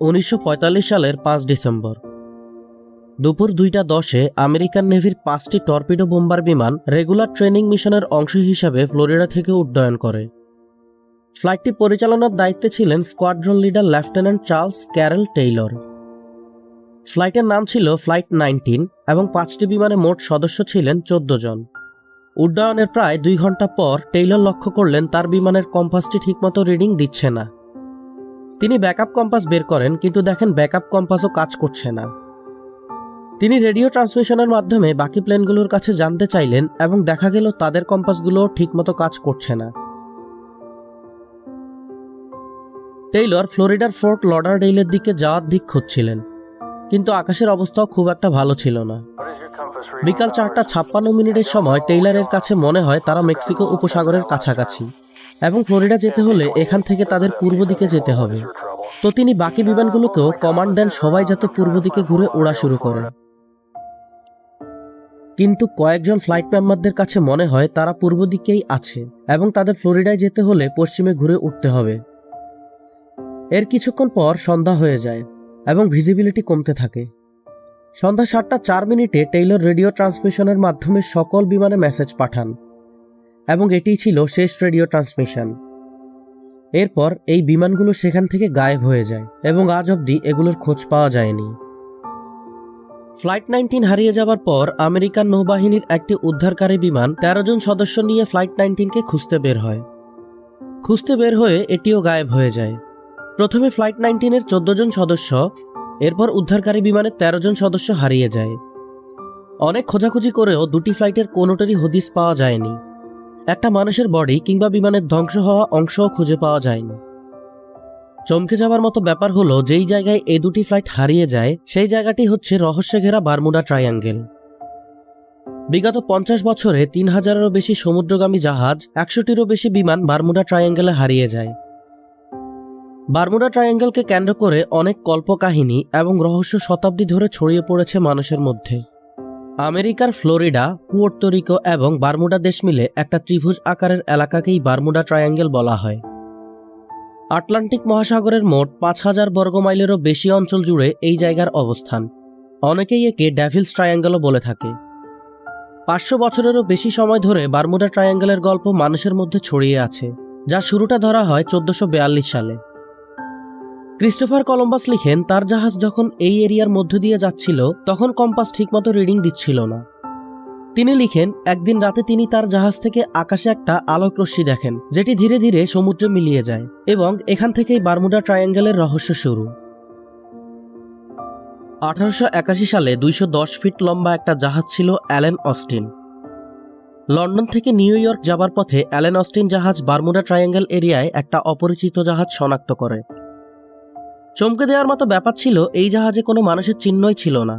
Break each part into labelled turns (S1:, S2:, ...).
S1: 1945 সালের 5 ডিসেম্বর দুপুর 2:10-এ আমেরিকান নেভির 5টি টর্পিডো বোম্বার বিমান রেগুলার ট্রেনিং মিশনের অংশ হিসাবে ফ্লোরিডা থেকে উড্ডয়ন করে। ফ্লাইটটি পরিচালনার দায়িত্বে ছিলেন squadron leader lieutenant Charles Carroll Taylor. ফ্লাইটের নাম ছিল ফ্লাইট 19 এবং 5টি বিমানে মোট সদস্য ছিলেন 14 জন। উড্ডয়নের প্রায় 2 ঘন্টা পর টেইলর লক্ষ্য করলেন তার বিমানের কম্পাসটি ঠিকমতো রিডিং দিচ্ছে না। তিনি ব্যাকআপ কম্পাস বের করেন, কিন্তু দেখেন ব্যাকআপ কম্পাসও কাজ করছে না। তিনি রেডিও ট্রান্সমিশনের মাধ্যমে বাকি প্লেনগুলোর কাছে জানতে চাইলেন এবং দেখা গেল তাদের কম্পাসগুলো ঠিকমতো কাজ করছে না। টেইলর ফ্লোরিডার ফোর্ট লডারডেইলের দিকে যাওয়ার দিক খুঁজছিলেন, কিন্তু আকাশের অবস্থাও খুব একটা ভালো ছিল না। বিকাল 4:56 সময় টেইলরের কাছে মনে হয় তারা মেক্সিকো উপসাগরের কাছাকাছি এবং ফ্লোরিডা যেতে হলে এখান থেকে তাদের পূর্ব দিকে যেতে হবে। তো তিনি বাকি বিমানগুলোকেও কমান্ড দেন সবাই যাতে পূর্ব দিকে ঘুরে ওড়া শুরু করে। কিন্তু কয়েকজন ফ্লাইট মেম্বারদের কাছে মনে হয় তারা পূর্ব দিকেই আছে এবং তাদের ফ্লোরিডায় যেতে হলে পশ্চিমে ঘুরে উঠতে হবে। এর কিছুক্ষণ পর সন্ধ্যা হয়ে যায় এবং ভিজিবিলিটি কমতে থাকে। সন্ধ্যা 7:04 টেইলর রেডিও ট্রান্সমিশনের মাধ্যমে সকল বিমানে মেসেজ পাঠান এবং এটিই ছিল শেষ রেডিও ট্রান্সমিশন। এরপর এই বিমানগুলো সেখান থেকে গায়েব হয়ে যায় এবং আজ অবধি এগুলোর খোঁজ পাওয়া যায়নি। ফ্লাইট 19 হারিয়ে যাবার পর আমেরিকান নৌবাহিনীর একটি উদ্ধারকারী বিমান 13 জন সদস্য নিয়ে ফ্লাইট 19কে খুঁজতে বের হয়। খুঁজতে বের হয়ে এটিও গায়েব হয়ে যায়। প্রথমে ফ্লাইট 19-এর 14 জন সদস্য, এরপর উদ্ধারকারী বিমানের 13 জন সদস্য হারিয়ে যায়। অনেক খোঁজাখুঁজি করেও দুটি ফ্লাইটের কোনোটারই হদিস পাওয়া যায়নি। একটা মানুষের বডি কিংবা বিমানের ধ্বংস হওয়া অংশও খুঁজে পাওয়া যায়নি। চমকে যাবার মতো ব্যাপার হলো, যেই জায়গায় এই দুটি ফ্লাইট হারিয়ে যায় সেই জায়গাটি হচ্ছে রহস্যে ঘেরা বারমুডা ট্রায়াঙ্গেল। বিগত 50 বছরে 3000-এরও বেশি সমুদ্রগামী জাহাজ, 100-টিরও বেশি বিমান বারমুডা ট্রায়াঙ্গেলে হারিয়ে যায়। বারমুডা ট্রায়াঙ্গেলকে কেন্দ্র করে অনেক কল্পকাহিনী এবং রহস্য শতাব্দী ধরে ছড়িয়ে পড়েছে মানুষের মধ্যে। আমেরিকার ফ্লোরিডা, পুয়ের্তো রিকো এবং বারমুডা দেশ মিলে একটা ত্রিভুজ আকারের এলাকাকেই বারমুডা ট্রায়াঙ্গেল বলা হয়। আটলান্টিক মহাসাগরের মোট 5000 বর্গমাইলেরও বেশি অঞ্চল জুড়ে এই জায়গার অবস্থান। অনেকেই একে ডেভিলস ট্রায়াঙ্গেলও বলে থাকে। 500 বছরেরও বেশি সময় ধরে বারমুডা ট্রায়াঙ্গেলের গল্প মানুষের মধ্যে ছড়িয়ে আছে, যার শুরুটা ধরা হয় 1442 সালে। ক্রিস্টোফার কলম্বাস লিখেন, তার জাহাজ যখন এই এরিয়ার মধ্য দিয়ে যাচ্ছিল তখন কম্পাস ঠিকমতো রিডিং দিচ্ছিল না। তিনি লিখেন, একদিন রাতে তিনি তার জাহাজ থেকে আকাশে একটা আলোক রশ্মি দেখেন, যেটি ধীরে ধীরে সমুদ্রে মিলিয়ে যায় এবং এখান থেকেই বারমুডা ট্রায়াঙ্গেলের রহস্য শুরু। 1881 সালে 210 ফিট লম্বা একটা জাহাজ ছিল অ্যালেন অস্টিন। লন্ডন থেকে নিউ ইয়র্ক যাবার পথে অ্যালেন অস্টিন জাহাজ বারমুডা ট্রায়াঙ্গেল এরিয়ায় একটা অপরিচিত জাহাজ শনাক্ত করে। চমকে দেওয়ার মতো ব্যাপার ছিল, এই জাহাজে কোনো মানুষের চিহ্নই ছিল না।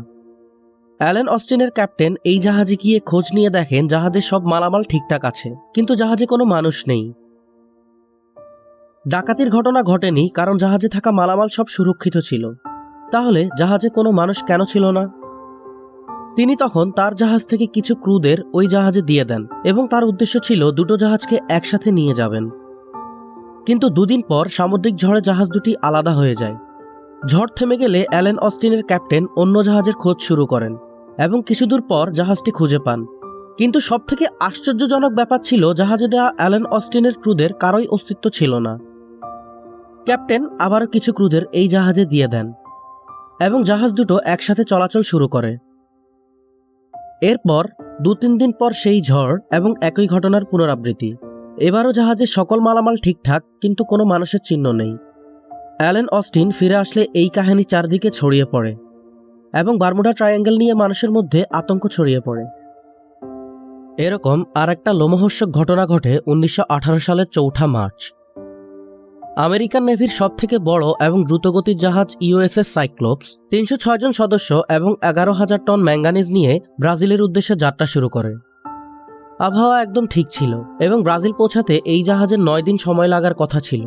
S1: অ্যালেন অস্টিনের ক্যাপ্টেন এই জাহাজে গিয়ে খোঁজ নিয়ে দেখেন জাহাজের সব মালামাল ঠিকঠাক আছে, কিন্তু জাহাজে কোনো মানুষ নেই। ডাকাতির ঘটনা ঘটেনি, কারণ জাহাজে থাকা মালামাল সব সুরক্ষিত ছিল। তাহলে জাহাজে কোনো মানুষ কেন ছিল না? তিনি তখন তার জাহাজ থেকে কিছু ক্রুদের ওই জাহাজে দিয়ে দেন এবং তার উদ্দেশ্য ছিল দুটো জাহাজকে একসাথে নিয়ে যাবেন। কিন্তু 2 দিন পর সামুদ্রিক ঝড়ে জাহাজ দুটি আলাদা হয়ে যায়। ঝড় থেমে গেলে অ্যালেন অস্টিনের ক্যাপ্টেন অন্য জাহাজের খোঁজ শুরু করেন এবং কিছুদূর পর জাহাজটি খুঁজে পান। কিন্তু সবথেকে আশ্চর্যজনক ব্যাপার ছিল, জাহাজে দেওয়া অ্যালেন অস্টিনের ক্রুদের কারোই অস্তিত্ব ছিল না। ক্যাপ্টেন আবারও কিছু ক্রুদের এই জাহাজে দিয়ে দেন এবং জাহাজ দুটো একসাথে চলাচল শুরু করে। এরপর 2-3 দিন পর সেই ঝড় এবং একই ঘটনার পুনরাবৃত্তি। এবারও জাহাজের সকল মালামাল ঠিকঠাক, কিন্তু কোনো মানুষের চিহ্ন নেই। অ্যালেন অস্টিন ফিরে আসলে এই কাহিনী চারদিকে ছড়িয়ে পড়ে এবং বারমুডা ট্রায়াঙ্গেল নিয়ে মানুষের মধ্যে আতঙ্ক ছড়িয়ে পড়ে। এরকম আর একটা লোমহর্ষক ঘটনা ঘটে 1918 সালের 4 মার্চ। আমেরিকান নেভির সবথেকে বড় এবং দ্রুতগতির জাহাজ ইউএসএস সাইক্লোপস 306 জন সদস্য এবং 11,000 টন ম্যাঙ্গানিজ নিয়ে ব্রাজিলের উদ্দেশ্যে যাত্রা শুরু করে। আবহাওয়া একদম ঠিক ছিল এবং ব্রাজিল পৌঁছাতে এই জাহাজের 9 দিন সময় লাগার কথা ছিল।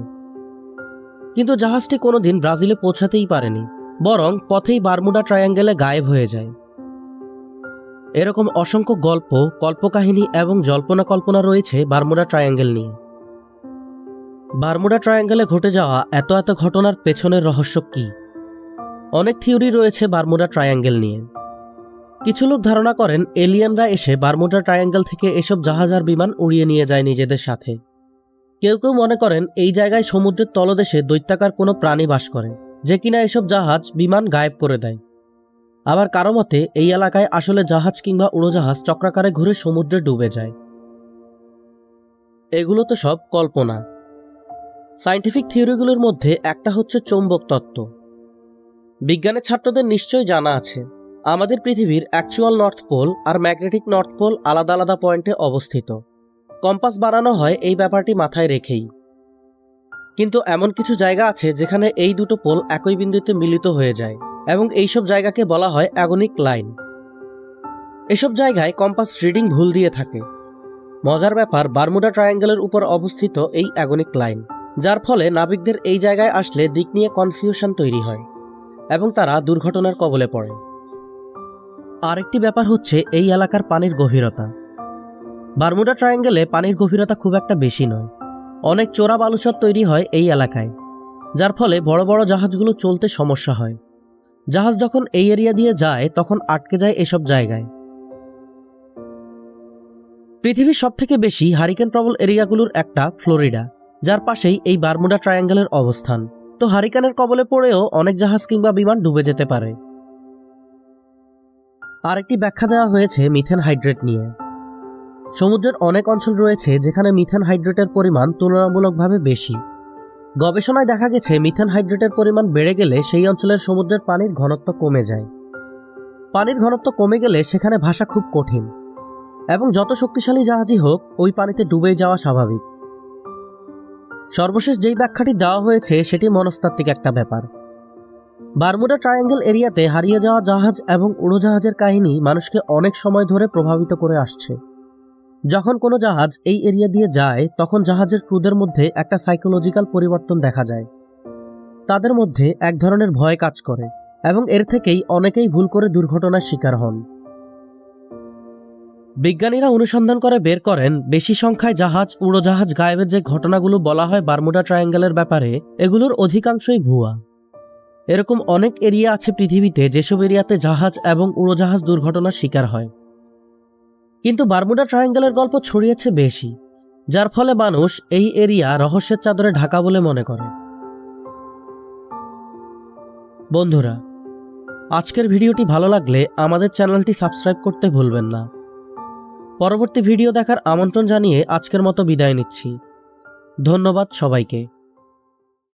S1: কিন্তু জাহাজটি কোনোদিন ব্রাজিলে পৌঁছাতেই পারেনি, বরং পথেই বারমুডা ট্রায়াঙ্গেলে গায়েব হয়ে যায়। এরকম অসংখ্য গল্প, কল্পকাহিনী এবং জল্পনা কল্পনা রয়েছে বারমুডা ট্রায়াঙ্গেল নিয়ে। বারমুডা ট্রায়াঙ্গেলে ঘটে যাওয়া এত এত ঘটনার পেছনের রহস্য কি? অনেক থিওরি রয়েছে বারমুডা ট্রায়াঙ্গেল নিয়ে। কিছু লোক ধারণা করেন এলিয়েনরা এসে বারমুডা ট্রায়াঙ্গেল থেকে এসব জাহাজ আর বিমান উড়িয়ে নিয়ে যায় নিজেদের সাথে। কেউ কেউ মনে করেন এই জায়গায় সমুদ্রের তলদেশে দৈত্যাকার কোনো প্রাণী বাস করে, যে কিনা এসব জাহাজ বিমান গায়েব করে দেয়। আবার কারো মতে এই এলাকায় আসলে জাহাজ কিংবা উড়োজাহাজ চক্রাকারে ঘুরে সমুদ্রে ডুবে যায়। এগুলো তো সব কল্পনা। সায়েন্টিফিক থিওরিগুলোর মধ্যে একটা হচ্ছে চৌম্বক তত্ত্ব। বিজ্ঞানের ছাত্রদের নিশ্চয়ই জানা আছে, আমাদের পৃথিবীর অ্যাকচুয়াল নর্থ পোল আর ম্যাগনেটিক নর্থ পোল আলাদা আলাদা পয়েন্টে অবস্থিত। কম্পাস বানানো হয় এই ব্যাপারটি মাথায় রেখেই। কিন্তু এমন কিছু জায়গা আছে যেখানে এই দুটো পোল একই বিন্দুতে মিলিত হয়ে যায়, এবং এইসব জায়গাকে বলা হয় অ্যাগনিক লাইন। এসব জায়গায় কম্পাস রিডিং ভুল দিয়ে থাকে। মজার ব্যাপার, বারমুডা ট্রায়াঙ্গেলের উপর অবস্থিত এই অ্যাগনিক লাইন, যার ফলে নাবিকদের এই জায়গায় আসলে দিক নিয়ে কনফিউশন তৈরি হয় এবং তারা দুর্ঘটনার কবলে পড়ে। আরেকটি ব্যাপার হচ্ছে এই এলাকার পানির গভীরতা। বারমুডা ট্রায়াঙ্গেলে পানির গভীরতা খুব একটা বেশি নয়। অনেক চোরা বালুচর তৈরি হয় এই এলাকায়, যার ফলে বড় বড় জাহাজগুলো চলতে সমস্যা হয়। জাহাজ যখন এই এরিয়া দিয়ে যায় তখন আটকে যায় এসব জায়গায়। পৃথিবীর সবথেকে বেশি হারিকেন প্রবল এরিয়াগুলোর একটা ফ্লোরিডা, যার পাশেই এই বারমুডা ট্রায়াঙ্গেলের অবস্থান। তো হারিকেনের কবলে পড়েও অনেক জাহাজ কিংবা বিমান ডুবে যেতে পারে। আরেকটি ব্যাখ্যা দেওয়া হয়েছে মিথেন হাইড্রেট নিয়ে। সমুদ্রের অনেক অঞ্চল রয়েছে যেখানে মিথেন হাইড্রেটের পরিমাণ তুলনামূলকভাবে বেশি। গবেষণায় দেখা গেছে মিথেন হাইড্রেটের পরিমাণ বেড়ে গেলে সেই অঞ্চলের সমুদ্রের পানির ঘনত্ব কমে যায়। পানির ঘনত্ব কমে গেলে সেখানে ভাসা খুব কঠিন, এবং যত শক্তিশালী জাহাজই হোক ওই পানিতে ডুবে যাওয়া স্বাভাবিক। সর্বশেষ যেই ব্যাখ্যাটি দেওয়া হয়েছে সেটি মনস্তাত্ত্বিক একটা ব্যাপার। বারমুডা ট্রায়াঙ্গেল এরিয়াতে হারিয়ে যাওয়া জাহাজ এবং উড়োজাহাজের কাহিনী মানুষকে অনেক সময় ধরে প্রভাবিত করে আসছে। যখন কোনো জাহাজ এই এরিয়া দিয়ে যায় তখন জাহাজের ক্রুদের মধ্যে একটা সাইকোলজিক্যাল পরিবর্তন দেখা যায়। তাদের মধ্যে এক ধরনের ভয় কাজ করে, এবং এর থেকেই অনেকেই ভুল করে দুর্ঘটনার শিকার হন। বিজ্ঞানীরা অনুসন্ধান করে বের করেন বেশি সংখ্যায় জাহাজ উড়োজাহাজ গায়েবের যে ঘটনাগুলো বলা হয় বারমুডা ট্রায়াঙ্গেলের ব্যাপারে, এগুলোর অধিকাংশই ভুয়া। এরকম অনেক এরিয়া আছে পৃথিবীতে যেসব এরিয়াতে জাহাজ এবং উড়োজাহাজ দুর্ঘটনার শিকার হয়, কিন্তু বারমুডা ট্রায়াঙ্গেলের গল্প ছড়িয়েছে বেশি, যার ফলে মানুষ এই এরিয়া রহস্যের চাদরে ঢাকা বলে মনে করে। বন্ধুরা, আজকের ভিডিওটি ভালো লাগলে আমাদের চ্যানেলটি সাবস্ক্রাইব করতে ভুলবেন না। পরবর্তী ভিডিও দেখার আমন্ত্রণ জানিয়ে আজকের মতো বিদায় নিচ্ছি। ধন্যবাদ সবাইকে।